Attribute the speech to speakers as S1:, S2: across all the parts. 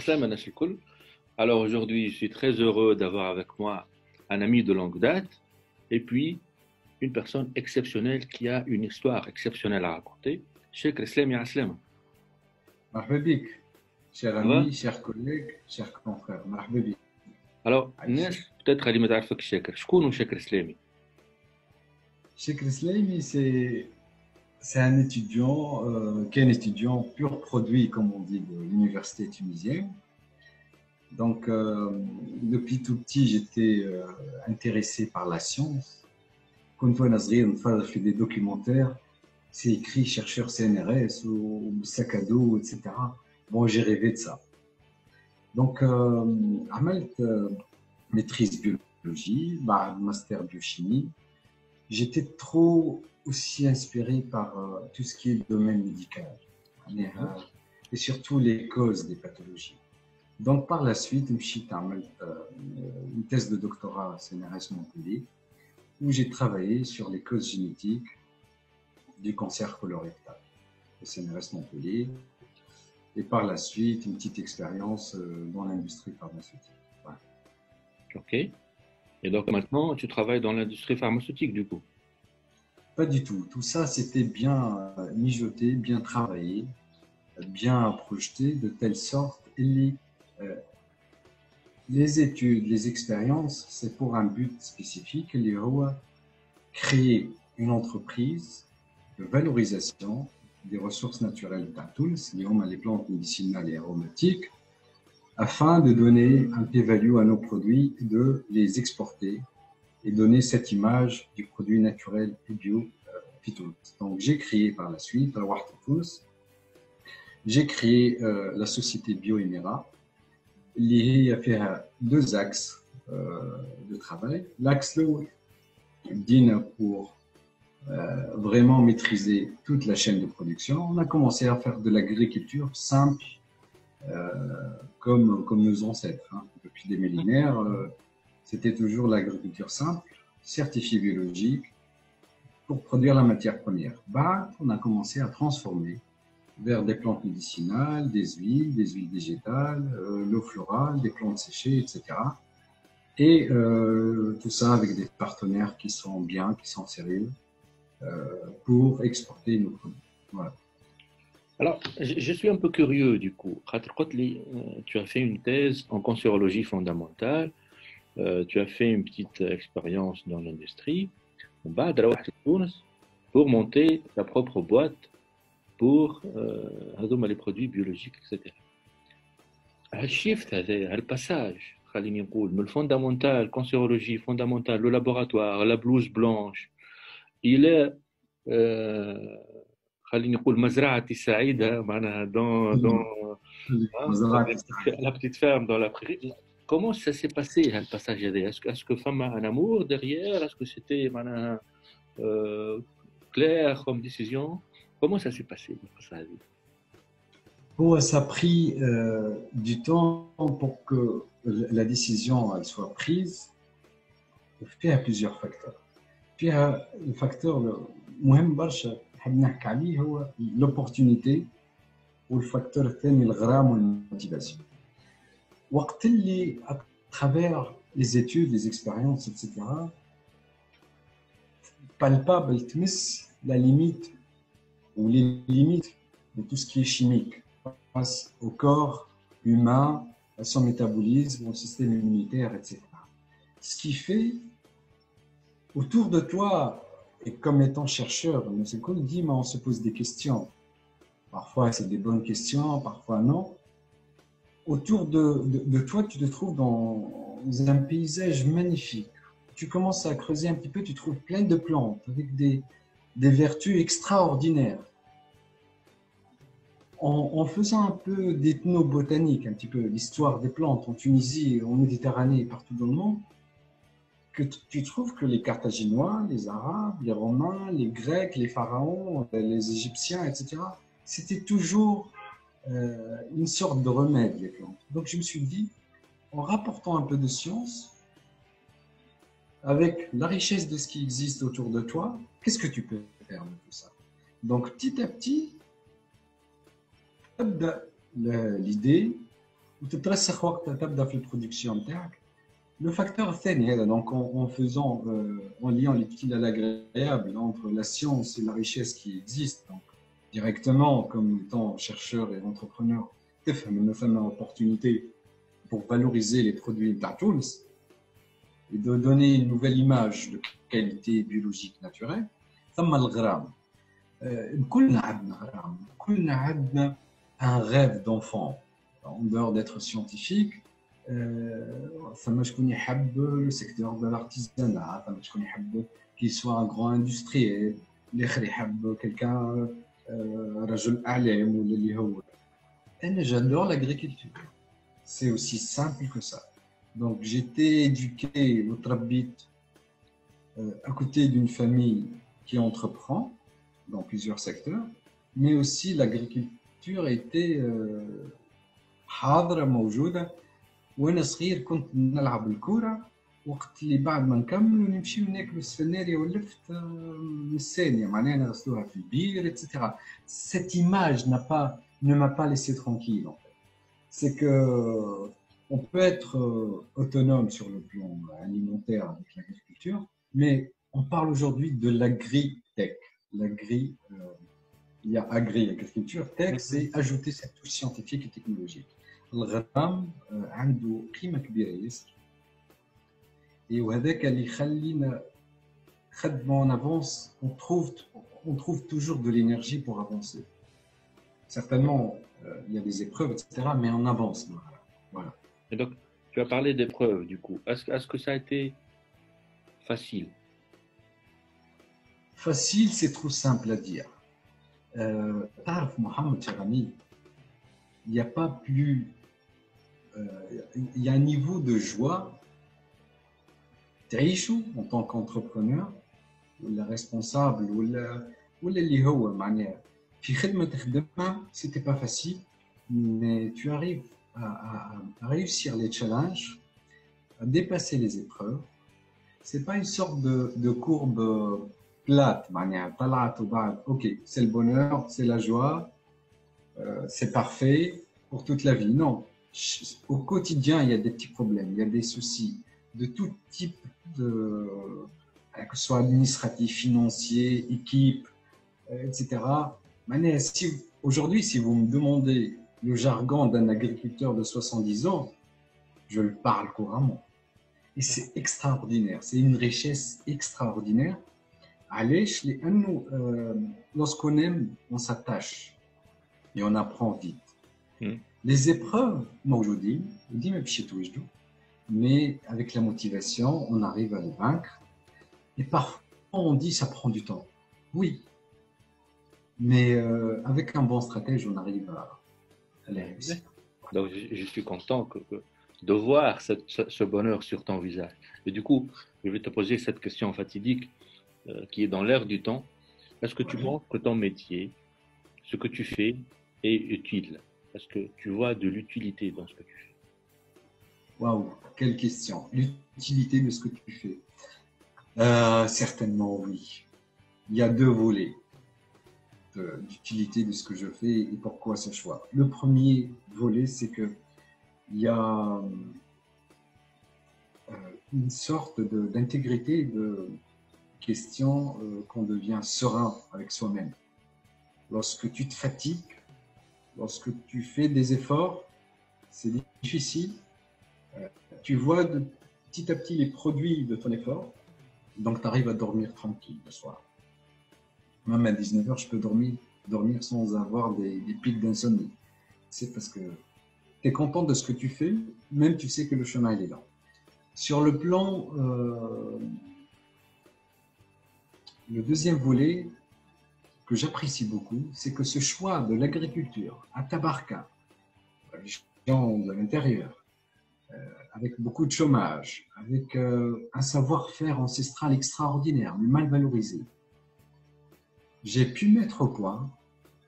S1: Aslam, Anas Al-Kul. Alors aujourd'hui, je suis très heureux d'avoir avec moi un ami de longue date et puis une personne exceptionnelle qui a une histoire exceptionnelle à raconter. Cheikh Islam ya Aslam.
S2: مرحبا بك cher
S1: Ça va?
S2: ami, cher collègue, cher confrère. مرحبا بك
S1: Alors, الناس
S2: عايشك.
S1: peut-être اللي ما تعرفكش شاكر، شكون هو شاكر إسلامي؟
S2: Cheikh Islami, c'est un étudiant, qui est un étudiant pur produit, comme on dit, de l'université tunisienne. Donc, depuis tout petit, j'étais intéressé par la science. كنت وأنا صغير نتفرج في des documentaires, c'est écrit chercheur CNRS ou sac à dos, etc. Bon, j'ai rêvé de ça. Donc, عملت maîtrise biologie, master biochimie. J'étais trop aussi inspiré par tout ce qui est le domaine médical et surtout les causes des pathologies. Donc, par la suite, j'ai fait une thèse de doctorat à CNRS Montpellier où j'ai travaillé sur les causes génétiques du cancer colorectal au CNRS Montpellier et par la suite, une petite expérience dans l'industrie pharmaceutique. Voilà.
S1: Ok. Et donc maintenant, tu travailles dans l'industrie pharmaceutique du coup.
S2: Pas du tout. Tout ça, c'était bien mijoté, bien travaillé, bien projeté, de telle sorte les études, les expériences, c'est pour un but spécifique, créer une entreprise de valorisation des ressources naturelles d'Atunis, les plantes médicinales et aromatiques, afin de donner un P-value à nos produits et de les exporter et donner cette image du produit naturel et bio. Donc, j'ai créé par la suite, j'ai créé la société BioEmera. Il y a fait deux axes de travail. L'axe DIN pour vraiment maîtriser toute la chaîne de production. On a commencé à faire de l'agriculture simple, comme nos ancêtres. Depuis des millénaires, c'était toujours l'agriculture simple, certifiée biologique, pour produire la matière première. On a commencé à transformer vers des plantes médicinales, des huiles végétales, l'eau florale, des plantes séchées, etc. Et tout ça avec des partenaires qui sont bien, qui sont sérieux, pour exporter nos produits. Voilà.
S1: Alors, je suis un peu curieux du coup. Tu as fait une thèse en cancérologie fondamentale, tu as fait une petite expérience dans l'industrie. بعد روحت لتونس pour monter ta propre boîte pour هذوما les produits biologiques etc. هالشيفت هذا هالباساج خليني نقول من الفوندامونتال كونسيرولوجي فوندامونتال لو لابوراتوار لا بلوز بلانش الى خليني نقول مزرعتي السعيده معناها la petite ferme dans la prairie. Comment ça s'est passé le passage? Est-ce que femme a un amour derrière? Est-ce que c'était clair comme décision? Comment ça s'est passé le passage?
S2: Bon, ça a pris du temps pour que la décision elle soit prise. Il y a plusieurs facteurs. Puis le facteur المهم برشا نحب نحكي عليه هو l'opportunité والفاكتور الثاني الغرام والmotivation. وقت اللي à travers les études, les expériences, etc. palpable تمس la limite ou les limites de tout ce qui est chimique face au corps humain, à son métabolisme, au système immunitaire, etc. Ce qui fait, autour de toi, et comme étant chercheur, M. Kohl dit, mais on se pose des questions. Parfois, c'est des bonnes questions, parfois non. Autour de toi, tu te trouves dans un paysage magnifique. Tu commences à creuser un petit peu, tu trouves plein de plantes avec des vertus extraordinaires. En faisant un peu d'ethnobotanique, un petit peu l'histoire des plantes en Tunisie, en Méditerranée et partout dans le monde, que tu trouves que les Carthaginois, les Arabes, les Romains, les Grecs, les Pharaons, les Égyptiens, etc., c'était toujours une sorte de remède, les plantes. Donc je me suis dit, en rapportant un peu de science, avec la richesse de ce qui existe autour de toi, qu'est-ce que tu peux faire de tout ça? Donc petit à petit, l'idée وتترسخ وقت تبدا في البرودكسيون نتاعك. Le facteur الثاني هذا donc en faisant en liant l'utile à l'agréable entre la science et la richesse qui existe donc directement comme étant chercheur et entrepreneur تفهم انه ثم opportunité pour valoriser les produits نتاع تونس et de donner une nouvelle image de qualité biologique naturelle. ثم الغرام كلنا عندنا غرام كلنا عندنا un rêve d'enfant en dehors d'être scientifique. فما شكون يحب le secteur de l'artisanat, فما شكون يحب qu'il soit un grand industriel, الاخر يحب quelqu'un رجل اعلام ولا اللي هو. انا j'adore l'agriculture, c'est aussi simple que ça. Donc j'étais éduqué وتربيت à côté d'une famille qui entreprend dans plusieurs secteurs, mais aussi l'agriculture était حاضرة موجودة. وانا صغير كنت نلعب الكرة وقت اللي بعد ما نكملوا نمشيو ناكلوا السفنارية واللفت من الثانية معناها نغسلوها في البير etc. Cette image ne m'a pas laissé tranquille en fait. C'est que on peut être autonome sur le plan alimentaire avec l'agriculture, mais on parle aujourd'hui de l'agri-tech. Il y a agri-agriculture, tech, c'est ajouter cette touche scientifique et technologique. الغرام عنده قيمة كبيرة ياسر وهذاك اللي يخلينا خدمة en avance, on trouve toujours de l'énergie pour avancer. Certainement, il y a des épreuves, etc., mais on avance. Voilà.
S1: Et donc, tu as parlé d'épreuves, du coup. Est-ce que ça a été facile?
S2: Facile, c'est trop simple à dire. تعرف محمد شرامي, il n'y a pas plus... il y a un niveau de joie تعيشوا en tant qu'entrepreneur ولا responsable ولا اللي هو معناها في خدمة تخدمها. C'était pas facile, mais tu arrives à réussir les challenges, à dépasser les épreuves. C'est pas une sorte de courbe plate معناها طلعت وبعد ok c'est le bonheur, c'est la joie, c'est parfait pour toute la vie. Non, au quotidien il y a des petits problèmes, il y a des soucis de tout type, que ce soit administratif, financier, équipe, etc. Aujourd'hui, si vous me demandez le jargon d'un agriculteur de 70 ans, je le parle couramment. Et c'est extraordinaire, c'est une richesse extraordinaire. علاش؟ لأنه lorsqu'on aime, on s'attache et on apprend vite. Les épreuves موجودين وديما باش يتوجدوا, mais avec la motivation, on arrive à les vaincre. Et parfois, on dit ça prend du temps. Oui, mais avec un bon stratège, on arrive à les réussir.
S1: Donc, je suis content de voir ce bonheur sur ton visage. Et du coup, je vais te poser cette question fatidique qui est dans l'air du temps. Est-ce que tu penses que ton métier, ce que tu fais, est utile? Est-ce que tu vois de l'utilité dans ce que tu fais?
S2: Waouh, quelle question. L'utilité de ce que tu fais. Certainement oui. Il y a deux volets d'utilité de ce que je fais et pourquoi ce choix. Le premier volet, c'est que il y a une sorte d'intégrité, de question qu'on devient serein avec soi-même. Lorsque tu te fatigues, lorsque tu fais des efforts, c'est difficile. Tu vois petit à petit les produits de ton effort, donc tu arrives à dormir tranquille le soir. Même à 19h, je peux dormir sans avoir des pics d'insomnie. C'est parce que tu es content de ce que tu fais, même tu sais que le chemin il est lent. Sur le plan, le deuxième volet que j'apprécie beaucoup, c'est que ce choix de l'agriculture à Tabarka, région de l'intérieur, avec beaucoup de chômage, avec un savoir-faire ancestral extraordinaire, mais mal valorisé, j'ai pu mettre au point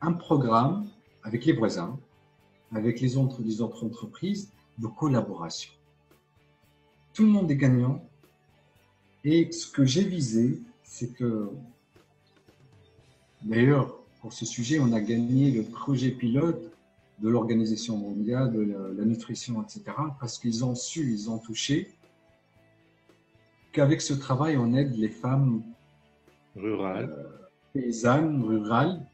S2: un programme avec les voisins, avec les autres entreprises de collaboration. Tout le monde est gagnant. Et ce que j'ai visé, c'est que, d'ailleurs, pour ce sujet, on a gagné le projet pilote de l'Organisation mondiale de la nutrition, etc. Parce qu'ils ont su, ils ont touché qu'avec ce travail, on aide les femmes
S1: Rural.
S2: paysannes, rurales,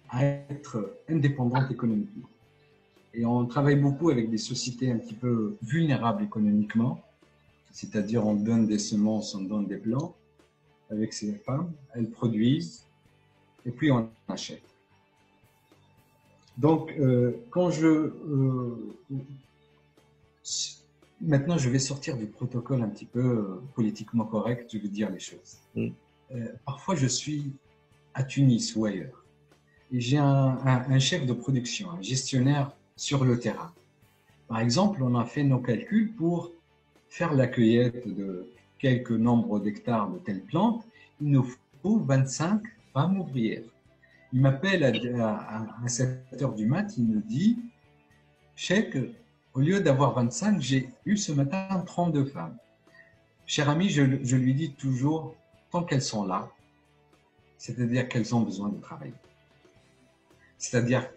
S2: à être indépendantes économiquement. Et on travaille beaucoup avec des sociétés un petit peu vulnérables économiquement, c'est-à-dire on donne des semences, on donne des plants avec ces femmes, elles produisent et puis on achète. Donc, maintenant je vais sortir du protocole un petit peu politiquement correct, je vais dire les choses. Parfois je suis à Tunis ou ailleurs et j'ai un chef de production, un gestionnaire sur le terrain. Par exemple, on a fait nos calculs pour faire la cueillette de quelques nombres d'hectares de telles plantes. Il nous faut 25 femmes ouvrières. Il m'appelle à 7 heures du mat, il me dit « Cheikh, au lieu d'avoir 25, j'ai eu ce matin 32 femmes. » Cher ami, je lui dis toujours, tant qu'elles sont là, c'est-à-dire qu'elles ont besoin de travailler. C'est-à-dire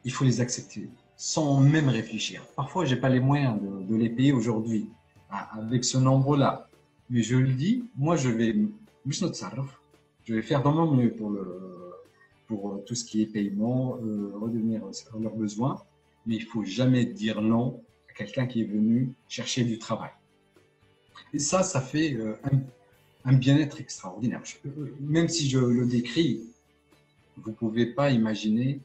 S2: il faut les accepter sans même réfléchir. Parfois, je n'ai pas les moyens de les payer aujourd'hui avec ce nombre-là. Mais je le dis, moi, je vais faire dans mon mieux pour tout ce qui est paiement, redevenir à leurs besoins. Mais il ne faut jamais dire non à quelqu'un qui est venu chercher du travail. Et ça fait un bien-être extraordinaire. Même si je le décris, vous ne pouvez pas imaginer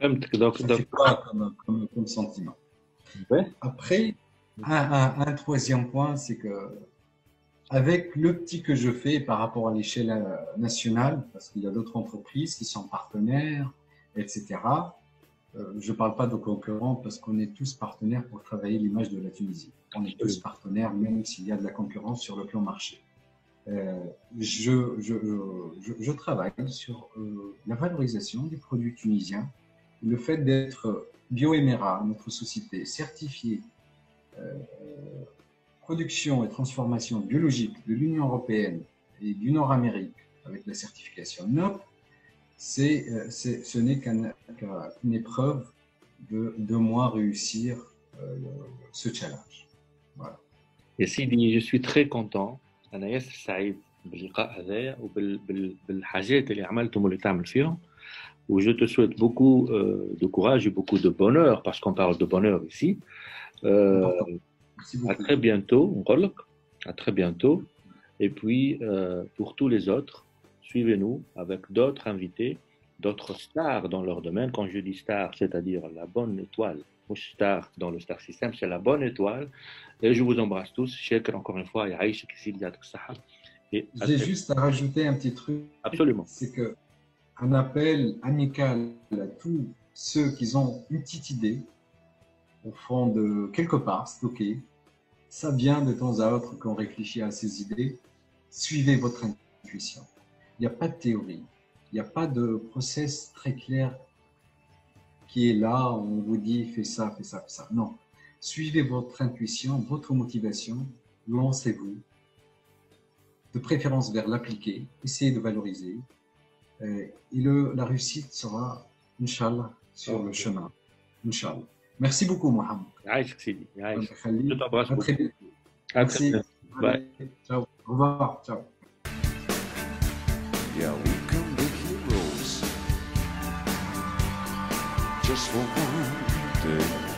S2: c'est quoi comme sentiment.
S1: Ouais.
S2: Après, un troisième point, c'est que avec le petit que je fais par rapport à l'échelle nationale, parce qu'il y a d'autres entreprises qui sont partenaires, etc. Je ne parle pas de concurrents parce qu'on est tous partenaires pour travailler l'image de la Tunisie. On est tous partenaires, même s'il y a de la concurrence sur le plan marché. Je travaille sur la valorisation des produits tunisiens, le fait d'être Bioémera, notre société certifiée production et transformation biologique de l'Union européenne et du Nord-Amérique avec la certification NOP, ce n'est qu'une épreuve de moi réussir ce challenge. Voilà.
S1: Et Sidi, je suis très content. أنا ياسر سعيد باللقاء هذا وبالحاجات اللي عملتهم واللي تعمل فيهم. Où je te souhaite beaucoup de courage et beaucoup de bonheur, parce qu'on parle de bonheur ici. À très bientôt, à très bientôt. Et puis, pour tous les autres, suivez-nous avec d'autres invités, d'autres stars dans leur domaine. Quand je dis star, c'est-à-dire la bonne étoile. Star dans le star system, c'est la bonne étoile. Et je vous embrasse tous. Shekr, encore une fois,
S2: j'ai juste à rajouter un petit truc.
S1: Absolument.
S2: C'est que un appel amical à tous ceux qui ont une petite idée au fond de quelque part stockée. Ça vient de temps à autre qu'on réfléchit à ces idées. Suivez votre intuition. Il n'y a pas de théorie. Il n'y a pas de process très clair qui est là. On vous dit fais ça, fais ça, fais ça. Non. Suivez votre intuition, votre motivation. Lancez-vous. De préférence vers l'appliquer. Essayez de valoriser. Et la réussite sera, Inch'Allah, sur le chemin. Inch'Allah. Merci beaucoup, Mohamed.
S1: Je t'embrasse beaucoup.
S2: Très bientôt.
S1: Merci.
S2: Bye. Ciao. Au revoir. Ciao.
S3: Yeah, we can be heroes just for one day.